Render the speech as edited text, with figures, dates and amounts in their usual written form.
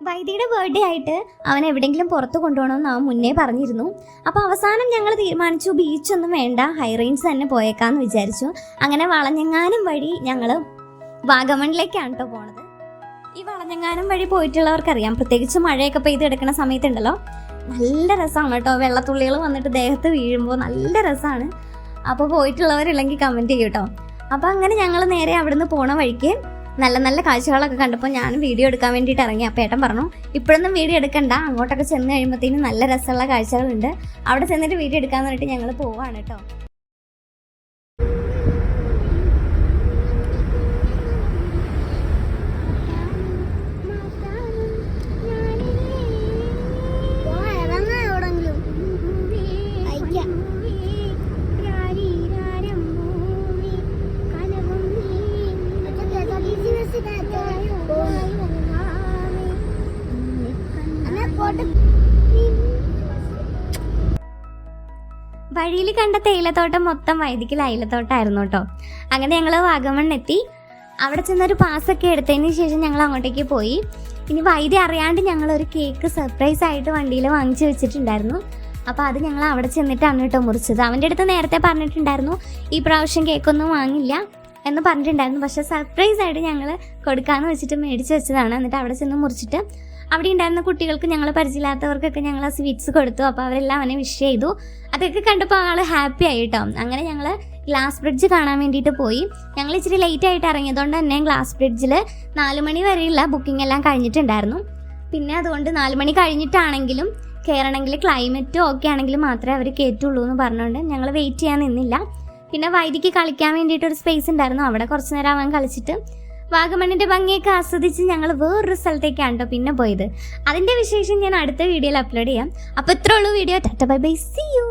വൈദിയുടെ birthday ആയിട്ട് അവൻ എവിടെയെങ്കിലും പുറത്ത് കൊണ്ടുപോകണമെന്ന് അവൻ മുന്നേ പറഞ്ഞിരുന്നു. അപ്പോൾ അവസാനം ഞങ്ങൾ തീരുമാനിച്ചു ബീച്ചൊന്നും വേണ്ട, ഹൈ റേഞ്ച് തന്നെ പോയേക്കാന്ന് വിചാരിച്ചു. അങ്ങനെ വളഞ്ഞെങ്ങാനും വഴി ഞങ്ങൾ വാഗമണിലേക്കാണ് കേട്ടോ പോണത്. ഈ വളഞ്ഞെങ്ങാനും വഴി പോയിട്ടുള്ളവർക്കറിയാം, പ്രത്യേകിച്ച് മഴയൊക്കെ പെയ്ത് കിടക്കുന്ന സമയത്തുണ്ടല്ലോ നല്ല രസമാണ് കേട്ടോ. വെള്ളത്തുള്ളികൾ വന്നിട്ട് ദേഹത്ത് വീഴുമ്പോൾ നല്ല രസമാണ്. അപ്പോൾ പോയിട്ടുള്ളവരില്ലെങ്കിൽ കമൻറ്റ് ചെയ്യും കേട്ടോ. അപ്പോൾ അങ്ങനെ ഞങ്ങൾ നേരെ അവിടുന്ന് പോണ വഴിക്ക് നല്ല നല്ല കാഴ്ചകളൊക്കെ കണ്ടപ്പോൾ ഞാനും വീഡിയോ എടുക്കാൻ വേണ്ടിയിട്ട് ഇറങ്ങി. അപ്പോൾ ഏട്ടൻ പറഞ്ഞു ഇപ്പോഴൊന്നും വീഡിയോ എടുക്കണ്ട, അങ്ങോട്ടൊക്കെ ചെന്ന് കഴിയുമ്പോഴത്തേനും നല്ല രസമുള്ള കാഴ്ചകളുണ്ട്, അവിടെ ചെന്നിട്ട് വീഡിയോ എടുക്കാമെന്ന് പറഞ്ഞിട്ട് ഞങ്ങൾ പോവാണ് കേട്ടോ. വഴിയിൽ കണ്ട തേയിലത്തോട്ടം മൊത്തം വൈദിക്കിൽ അയിലത്തോട്ടമായിരുന്നു കേട്ടോ. അങ്ങനെ ഞങ്ങൾ വാഗമണ്ണെത്തി. അവിടെ ചെന്നൊരു പാസ്സൊക്കെ എടുത്തതിന് ശേഷം ഞങ്ങൾ അങ്ങോട്ടേക്ക് പോയി. ഇനി വൈദ്യ അറിയാണ്ട് ഞങ്ങളൊരു കേക്ക് സർപ്രൈസ് ആയിട്ട് വണ്ടിയിൽ വാങ്ങിച്ചു വെച്ചിട്ടുണ്ടായിരുന്നു. അപ്പോൾ അത് ഞങ്ങൾ അവിടെ ചെന്നിട്ടാണ് കേട്ടോ മുറിച്ചത്. അവൻ്റെ അടുത്ത് നേരത്തെ പറഞ്ഞിട്ടുണ്ടായിരുന്നു ഈ പ്രാവശ്യം കേക്കൊന്നും വാങ്ങില്ല എന്ന് പറഞ്ഞിട്ടുണ്ടായിരുന്നു. പക്ഷേ സർപ്രൈസ് ആയിട്ട് ഞങ്ങൾ കൊടുക്കാമെന്ന് വെച്ചിട്ട് മേടിച്ച് വെച്ചതാണ്. എന്നിട്ട് അവിടെ ചെന്ന് മുറിച്ചിട്ട് അവിടെ ഉണ്ടായിരുന്ന കുട്ടികൾക്ക്, ഞങ്ങൾ പരിചയമില്ലാത്തവർക്കൊക്കെ ഞങ്ങൾ ആ സ്വീറ്റ്സ് കൊടുത്തു. അപ്പോൾ അവരെല്ലാം അവനെ വിഷ് ചെയ്തു. അതൊക്കെ കണ്ടപ്പോൾ ആൾ ഹാപ്പി ആയിട്ടോ. അങ്ങനെ ഞങ്ങൾ ഗ്ലാസ് ബ്രിഡ്ജ് കാണാൻ വേണ്ടിയിട്ട് പോയി. ഞങ്ങൾ ഇച്ചിരി ലേറ്റ് ആയിട്ട് ഇറങ്ങിയതുകൊണ്ട് തന്നെ ഗ്ലാസ് ബ്രിഡ്ജിൽ 4 മണി വരെയുള്ള ബുക്കിംഗ് എല്ലാം കഴിഞ്ഞിട്ടുണ്ടായിരുന്നു. പിന്നെ അതുകൊണ്ട് 4 മണി കഴിഞ്ഞിട്ടാണെങ്കിലും കയറണമെങ്കിൽ ക്ലൈമറ്റ് ഓക്കെ ആണെങ്കിൽ മാത്രമേ അവർ കയറ്റുള്ളൂ എന്ന് പറഞ്ഞുകൊണ്ട് ഞങ്ങൾ വെയിറ്റ് ചെയ്യാൻ നിന്നില്ല. പിന്നെ വൈദിക്ക് കളിക്കാൻ വേണ്ടിയിട്ടൊരു സ്പേസ് ഉണ്ടായിരുന്നു, അവിടെ കുറച്ച് നേരം അവൻ കളിച്ചിട്ട് വാഗമണ്ണിൻ്റെ ഭംഗിയൊക്കെ ആസ്വദിച്ച് ഞങ്ങൾ വേറൊരു സ്ഥലത്തേക്കാണ് കേട്ടോ പിന്നെ പോയത്. അതിൻ്റെ വിശേഷം ഞാൻ അടുത്ത വീഡിയോയിൽ അപ്ലോഡ് ചെയ്യാം. അപ്പോൾ ഇത്രേ ഉള്ളൂ video. Tata bye bye, see U.